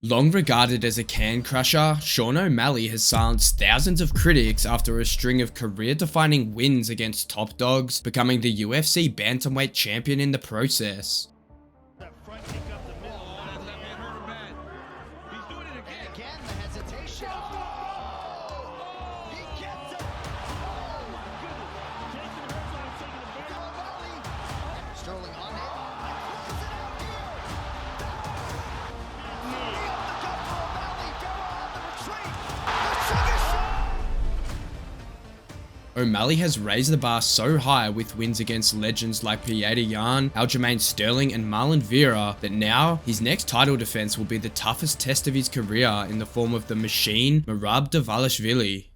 Long regarded as a can crusher, Sean O'Malley has silenced thousands of critics after a string of career-defining wins against top dogs, becoming the UFC bantamweight champion in the process. O'Malley has raised the bar so high with wins against legends like Petr Yan, Aljamain Sterling and Marlon Vera that now his next title defense will be the toughest test of his career in the form of the machine Merab Dvalishvili.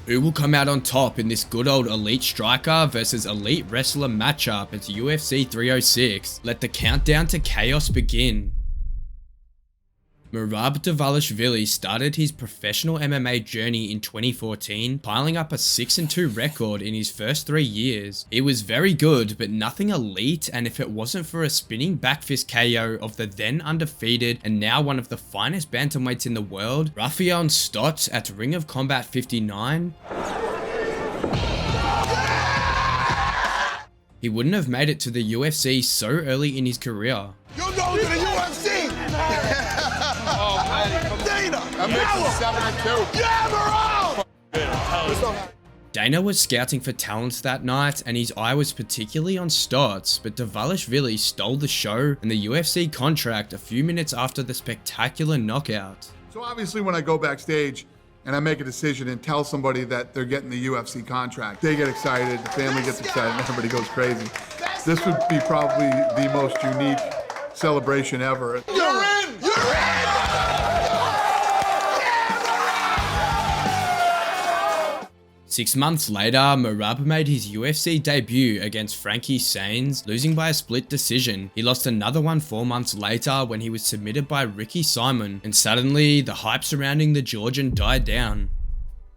Who will come out on top in this good old elite striker versus elite wrestler matchup at UFC 306? Let the countdown to chaos begin. Merab Dvalishvili started his professional MMA journey in 2014, piling up a 6-2 record in his first 3 years. He was very good, but nothing elite, and if it wasn't for a spinning back fist KO of the then undefeated and now one of the finest bantamweights in the world, Rafael Stott at Ring of Combat 59, he wouldn't have made it to the UFC so early in his career. You go to the UFC! That makes it 7-2. Yeah, Merab! Dana was scouting for talents that night, and his eye was particularly on Stotts, but Dvalishvili stole the show and the UFC contract a few minutes after the spectacular knockout. So obviously when I go backstage and I make a decision and tell somebody that they're getting the UFC contract, they get excited, the family gets excited, and everybody goes crazy. This would be probably the most unique celebration ever. You're in! You're in! 6 months later, Merab made his UFC debut against Frankie Saenz, losing by a split decision. He lost another one 4 months later when he was submitted by Ricky Simon, and suddenly the hype surrounding the Georgian died down.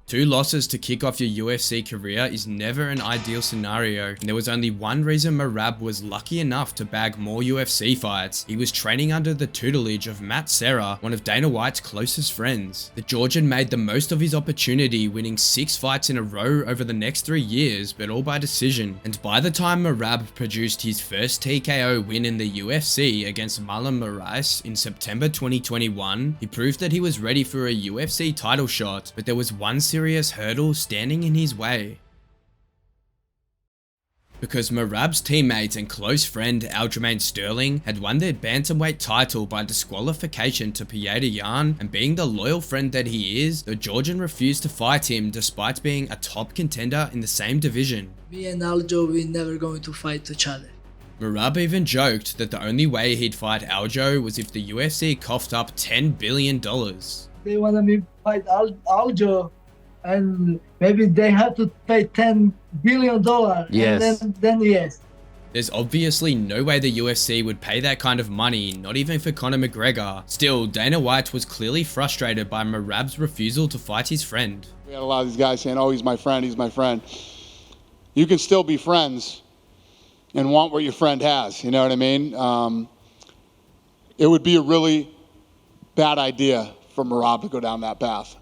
2 losses to kick off your UFC career is never an ideal scenario, and there was only one reason Merab was lucky enough to bag more UFC fights. He was training under the tutelage of Matt Serra, one of Dana White's closest friends. The Georgian made the most of his opportunity, winning 6 fights in a row over the next 3 years, but all by decision. And by the time Merab produced his first TKO win in the UFC against Marlon Moraes in September 2021, he proved that he was ready for a UFC title shot, but there was one serious hurdle standing in his way. Because Merab's teammate and close friend Aljamain Sterling had won their bantamweight title by disqualification to Petr Yan, and being the loyal friend that he is, the Georgian refused to fight him despite being a top contender in the same division. Me and Aljo, we're never going to fight each other. Merab even joked that the only way he'd fight Aljo was if the UFC coughed up $10 billion. They want me to fight Aljo, and maybe they have to pay $10 billion. Yes. And then yes. There's obviously no way the UFC would pay that kind of money, not even for Conor McGregor. Still, Dana White was clearly frustrated by Merab's refusal to fight his friend. We had a lot of these guys saying, oh, he's my friend, he's my friend. You can still be friends and want what your friend has, you know what I mean? It would be a really bad idea for Merab to go down that path.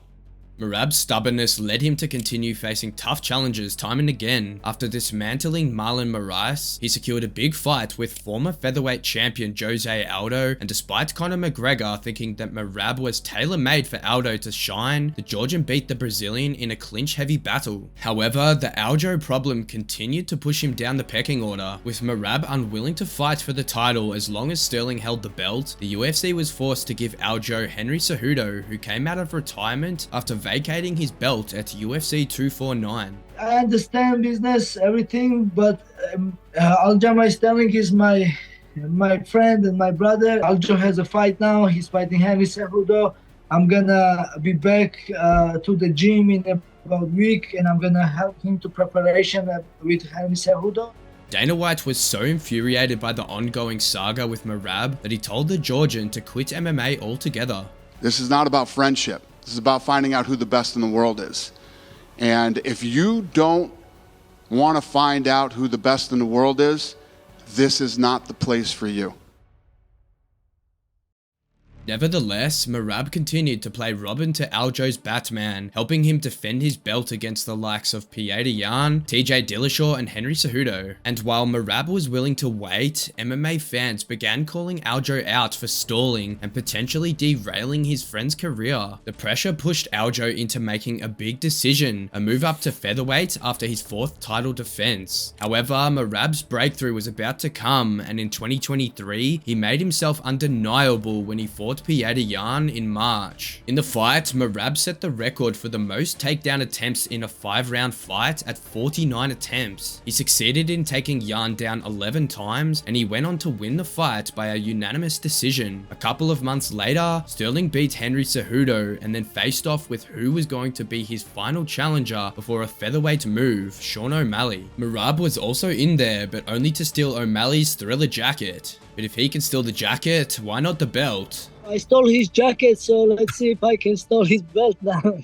Merab's stubbornness led him to continue facing tough challenges time and again. After dismantling Marlon Moraes, he secured a big fight with former featherweight champion Jose Aldo, and despite Conor McGregor thinking that Merab was tailor-made for Aldo to shine, the Georgian beat the Brazilian in a clinch-heavy battle. However, the Aljo problem continued to push him down the pecking order, with Merab unwilling to fight for the title as long as Sterling held the belt. The UFC was forced to give Aljo Henry Cejudo, who came out of retirement after vacating his belt at UFC 249. I understand business, everything, but Aljamain Sterling is my friend and my brother. Aljo has a fight now. He's fighting Henry Cejudo. I'm gonna be back to the gym in about a week, and I'm gonna help him to preparation with Henry Cejudo. Dana White was so infuriated by the ongoing saga with Merab that he told the Georgian to quit MMA altogether. This is not about friendship. This is about finding out who the best in the world is. And if you don't want to find out who the best in the world is, this is not the place for you. Nevertheless, Merab continued to play Robin to Aljo's Batman, helping him defend his belt against the likes of Pieta Jan, TJ Dillashaw and Henry Cejudo. And while Merab was willing to wait, MMA fans began calling Aljo out for stalling and potentially derailing his friend's career. The pressure pushed Aljo into making a big decision, a move up to featherweight after his 4th title defense. However, Merab's breakthrough was about to come, and in 2023, he made himself undeniable when he fought Pieta Jan in March. In the fight, Merab set the record for the most takedown attempts in a 5-round fight at 49 attempts. He succeeded in taking Jan down 11 times, and he went on to win the fight by a unanimous decision. A couple of months later, Sterling beat Henry Cejudo and then faced off with who was going to be his final challenger before a featherweight move, Sean O'Malley. Merab was also in there, but only to steal O'Malley's Thriller jacket. But if he can steal the jacket, why not the belt? I stole his jacket, so let's see if I can steal his belt now.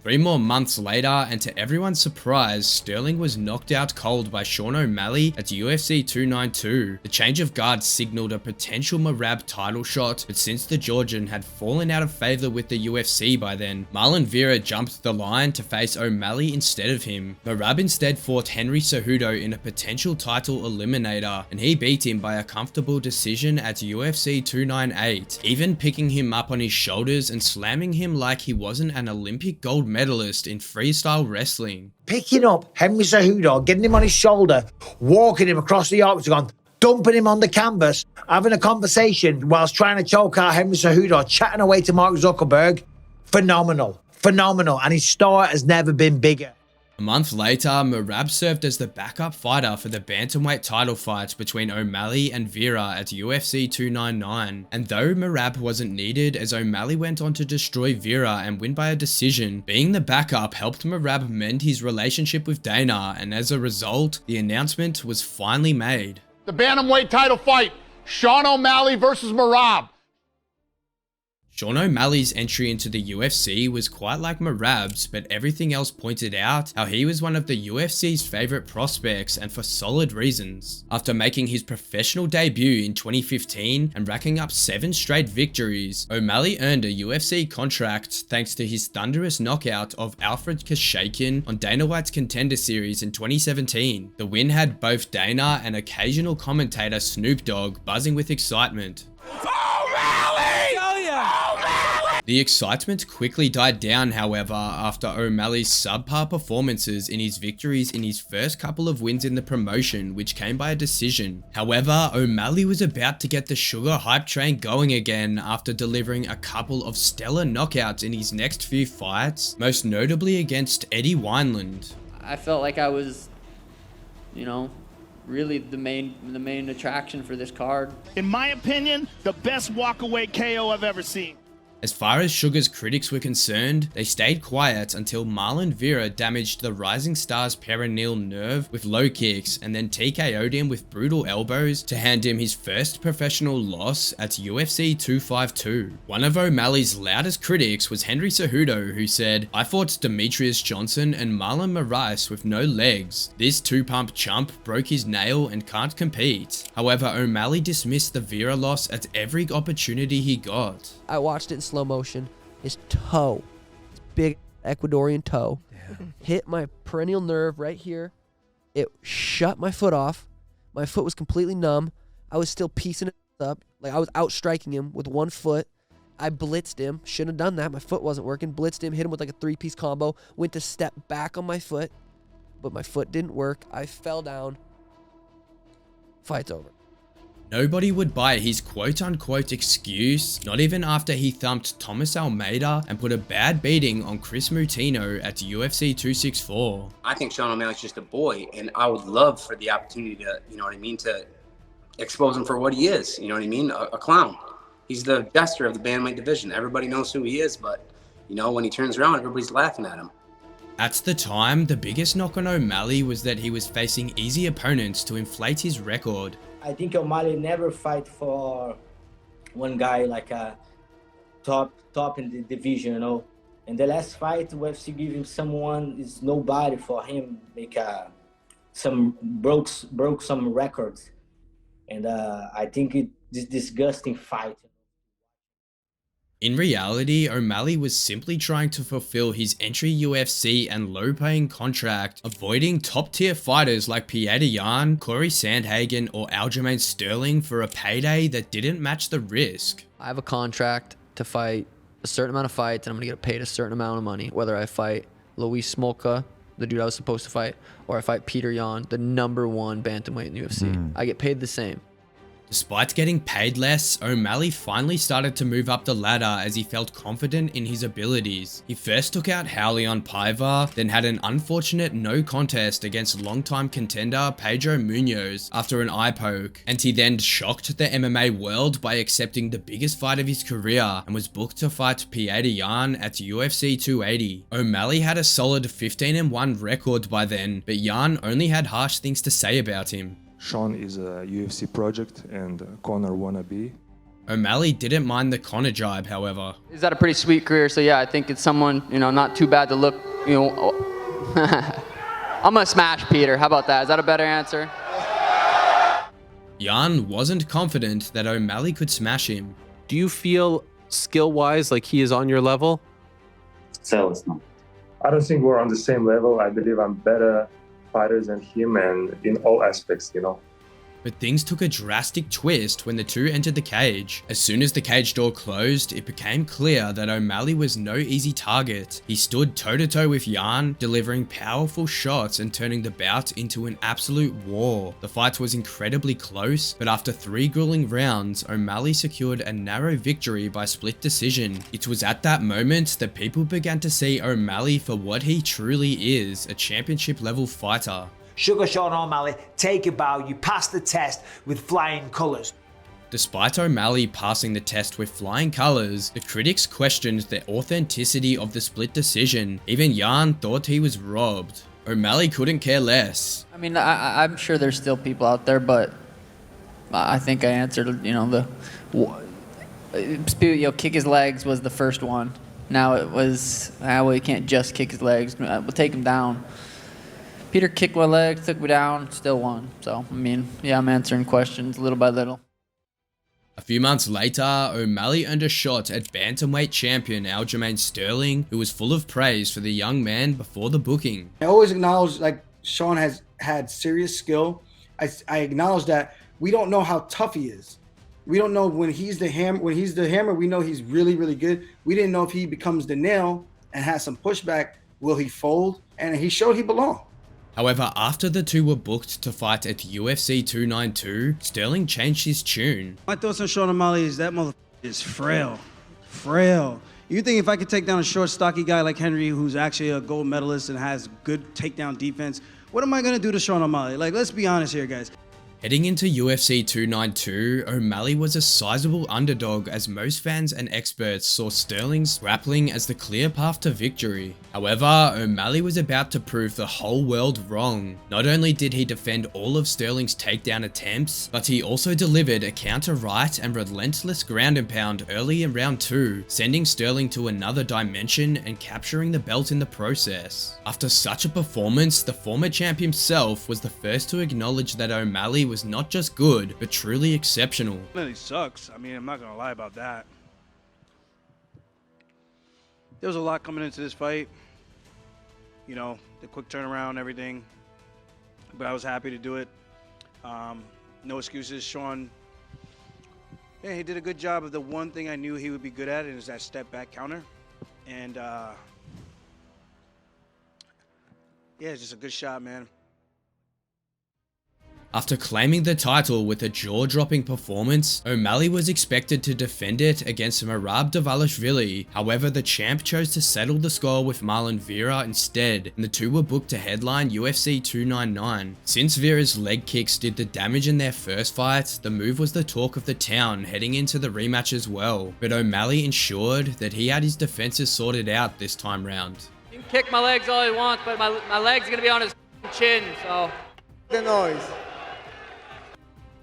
3 more months later, and to everyone's surprise, Sterling was knocked out cold by Sean O'Malley at UFC 292. The change of guard signaled a potential Merab title shot, but since the Georgian had fallen out of favor with the UFC by then, Marlon Vera jumped the line to face O'Malley instead of him. Merab instead fought Henry Cejudo in a potential title eliminator, and he beat him by a comfortable decision at UFC 298, even picking him up on his shoulders and slamming him like he wasn't an Olympic gold medalist in freestyle wrestling. Picking up Henry Cejudo, getting him on his shoulder, walking him across the octagon, dumping him on the canvas, having a conversation whilst trying to choke out Henry Cejudo, chatting away to Mark Zuckerberg. Phenomenal. Phenomenal. And his star has never been bigger. A month later, Merab served as the backup fighter for the bantamweight title fight between O'Malley and Vera at UFC 299. And though Merab wasn't needed, as O'Malley went on to destroy Vera and win by a decision, being the backup helped Merab mend his relationship with Dana, and as a result, the announcement was finally made. The bantamweight title fight, Sean O'Malley versus Merab. Sean O'Malley's entry into the UFC was quite like Merab's, but everything else pointed out how he was one of the UFC's favorite prospects, and for solid reasons. After making his professional debut in 2015 and racking up 7 straight victories, O'Malley earned a UFC contract thanks to his thunderous knockout of Alfred Kashakian on Dana White's Contender Series in 2017. The win had both Dana and occasional commentator Snoop Dogg buzzing with excitement. The excitement quickly died down, however, after O'Malley's subpar performances in his victories in his first couple of wins in the promotion, which came by a decision. However, O'Malley was about to get the sugar hype train going again after delivering a couple of stellar knockouts in his next few fights, most notably against Eddie Wineland. I felt like I was, really the main attraction for this card. In my opinion, the best walkaway KO I've ever seen. As far as Sugar's critics were concerned, they stayed quiet until Marlon Vera damaged the Rising Star's perineal nerve with low kicks and then TKO'd him with brutal elbows to hand him his first professional loss at UFC 252. One of O'Malley's loudest critics was Henry Cejudo, who said, "I fought Demetrius Johnson and Marlon Moraes with no legs. This 2-pump chump broke his nail and can't compete." However, O'Malley dismissed the Vera loss at every opportunity he got. I watched it in slow motion. His toe, his big Ecuadorian toe, hit my perennial nerve right here. It shut my foot off. My foot was completely numb. I was still piecing it up. Like, I was out striking him with one foot. I blitzed him. Shouldn't have done that. My foot wasn't working. Blitzed him, hit him with like a 3-piece combo. Went to step back on my foot, but my foot didn't work. I fell down. Fight's over. Nobody would buy his quote-unquote excuse, not even after he thumped Thomas Almeida and put a bad beating on Chris Mutino at UFC 264. I think Sean O'Malley's just a boy, and I would love for the opportunity to, to expose him for what he is, a clown. He's the jester of the bantamweight division. Everybody knows who he is, but, when he turns around, everybody's laughing at him. At the time, the biggest knock on O'Malley was that he was facing easy opponents to inflate his record. I think O'Malley never fight for one guy like top in the division, you know. And the last fight, UFC give him someone is nobody for him, make broke some records, and I think it's disgusting fight. In reality, O'Malley was simply trying to fulfill his entry UFC and low-paying contract, avoiding top-tier fighters like Petr Yan, Corey Sandhagen, or Aljamain Sterling for a payday that didn't match the risk. I have a contract to fight a certain amount of fights, and I'm gonna get paid a certain amount of money, whether I fight Luis Smolka, the dude I was supposed to fight, or I fight Petr Yan, the #1 bantamweight in the UFC. I get paid the same. Despite getting paid less, O'Malley finally started to move up the ladder as he felt confident in his abilities. He first took out Raulian Paiva, then had an unfortunate no contest against longtime contender Pedro Munoz after an eye poke, and he then shocked the MMA world by accepting the biggest fight of his career and was booked to fight Petr Yan at UFC 280. O'Malley had a solid 15-1 record by then, but Yan only had harsh things to say about him. Sean is a UFC project and Conor wannabe. O'Malley didn't mind the Conor jibe, however. He's had a pretty sweet career, so yeah, I think it's someone, not too bad to look, I'm gonna smash Peter. How about that? Is that a better answer? Yan wasn't confident that O'Malley could smash him. Do you feel skill-wise like he is on your level? So it's not. I don't think we're on the same level. I believe I'm better fighters than him, and in all aspects, But things took a drastic twist when the two entered the cage. As soon as the cage door closed, it became clear that O'Malley was no easy target. He stood toe-to-toe with Yan, delivering powerful shots and turning the bout into an absolute war. The fight was incredibly close, but after 3 grueling rounds, O'Malley secured a narrow victory by split decision. It was at that moment that people began to see O'Malley for what he truly is, a championship-level fighter. Sugar Sean O'Malley, take a bow. You passed the test with flying colours. Despite O'Malley passing the test with flying colours, the critics questioned the authenticity of the split decision. Even Yan thought he was robbed. O'Malley couldn't care less. I mean, I'm sure there's still people out there, but I think I answered, kick his legs was the first one. Now it was, well, you can't just kick his legs. We'll take him down. Peter kicked my legs, took me down, still won. So, I'm answering questions little by little. A few months later, O'Malley earned a shot at bantamweight champion Aljamain Sterling, who was full of praise for the young man before the booking. I always acknowledge, Sean has had serious skill. I acknowledge that we don't know how tough he is. We don't know when he's the hammer. When he's the hammer, we know he's really, really good. We didn't know if he becomes the nail and has some pushback, will he fold? And he showed he belonged. However, after the two were booked to fight at UFC 292, Sterling changed his tune. My thoughts on Sean O'Malley is that motherfucker is frail. Frail. You think if I could take down a short, stocky guy like Henry, who's actually a gold medalist and has good takedown defense, what am I going to do to Sean O'Malley? Let's be honest here, guys. Heading into UFC 292, O'Malley was a sizable underdog as most fans and experts saw Sterling's grappling as the clear path to victory. However, O'Malley was about to prove the whole world wrong. Not only did he defend all of Sterling's takedown attempts, but he also delivered a counter right and relentless ground and pound early in round 2, sending Sterling to another dimension and capturing the belt in the process. After such a performance, the former champ himself was the first to acknowledge that O'Malley was not just good, but truly exceptional. He sucks. I'm not going to lie about that. There was a lot coming into this fight. The quick turnaround, everything. But I was happy to do it. No excuses. Sean, he did a good job of the one thing I knew he would be good at, and is that step back counter. And it's just a good shot, man. After claiming the title with a jaw-dropping performance, O'Malley was expected to defend it against Merab Dvalishvili. However, the champ chose to settle the score with Marlon Vera instead, and the two were booked to headline UFC 299. Since Vera's leg kicks did the damage in their first fight, the move was the talk of the town heading into the rematch as well. But O'Malley ensured that he had his defenses sorted out this time round. He can kick my legs all he wants, but my leg's gonna be on his chin, so. The noise.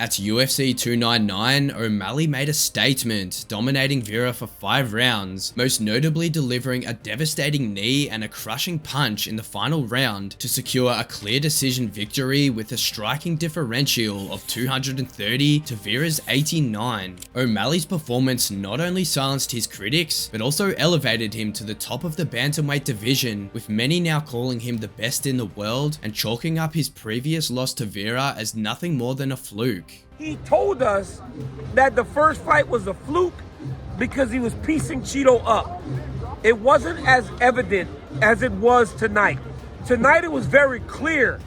At UFC 299, O'Malley made a statement, dominating Vera for 5 rounds, most notably delivering a devastating knee and a crushing punch in the final round to secure a clear decision victory with a striking differential of 230 to Vera's 89. O'Malley's performance not only silenced his critics, but also elevated him to the top of the bantamweight division, with many now calling him the best in the world and chalking up his previous loss to Vera as nothing more than a fluke. He told us that the first fight was a fluke because he was piecing Cheeto up. It wasn't as evident as it was tonight. Tonight it was very clear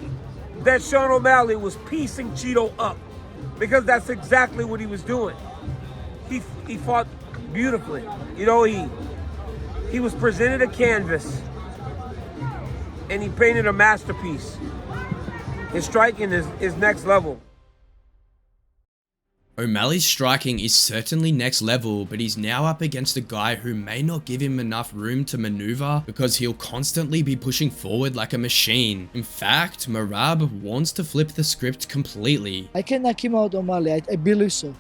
that Sean O'Malley was piecing Cheeto up because that's exactly what he was doing. He fought beautifully. You know, he was presented a canvas and he painted a masterpiece. His striking is next level. O'Malley's striking is certainly next level, but he's now up against a guy who may not give him enough room to maneuver because he'll constantly be pushing forward like a machine. In fact, Merab wants to flip the script completely. I can knock him out, O'Malley. I believe so.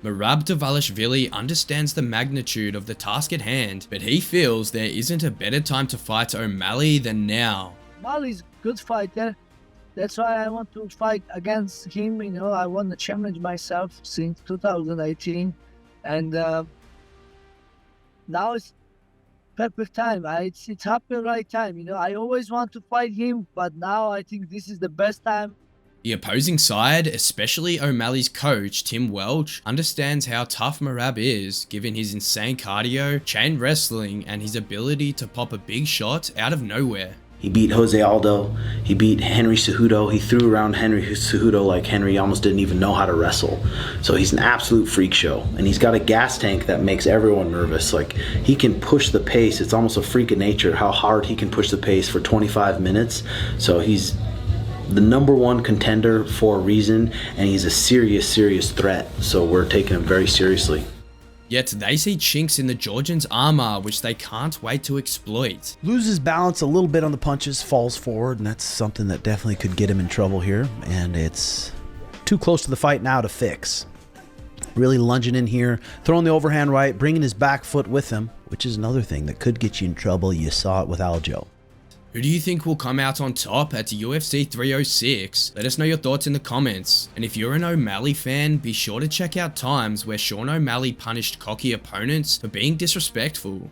Merab Dvalishvili understands the magnitude of the task at hand, but he feels there isn't a better time to fight O'Malley than now. O'Malley's a good fighter. That's why I want to fight against him. You know, I want to challenge myself since 2018, and now it's perfect time. It's happened right time. You know, I always want to fight him, but now I think this is the best time. The opposing side, especially O'Malley's coach, Tim Welch, understands how tough Merab is, given his insane cardio, chain wrestling, and his ability to pop a big shot out of nowhere. He beat Jose Aldo, he beat Henry Cejudo, he threw around Henry Cejudo like Henry almost didn't even know how to wrestle. So he's an absolute freak show, and he's got a gas tank that makes everyone nervous. Like, he can push the pace. It's almost a freak of nature how hard he can push the pace for 25 minutes. So he's the #1 contender for a reason, and he's a serious threat. So we're taking him very seriously. Yet they see chinks in the Georgian's armor, which they can't wait to exploit. Loses balance a little bit on the punches, falls forward, and that's something that definitely could get him in trouble here. And it's too close to the fight now to fix. Really lunging in here, throwing the overhand right, bringing his back foot with him, which is another thing that could get you in trouble. You saw it with Aljo. Who do you think will come out on top at UFC 306? Let us know your thoughts in the comments. And if you're an O'Malley fan, be sure to check out times where Sean O'Malley punished cocky opponents for being disrespectful.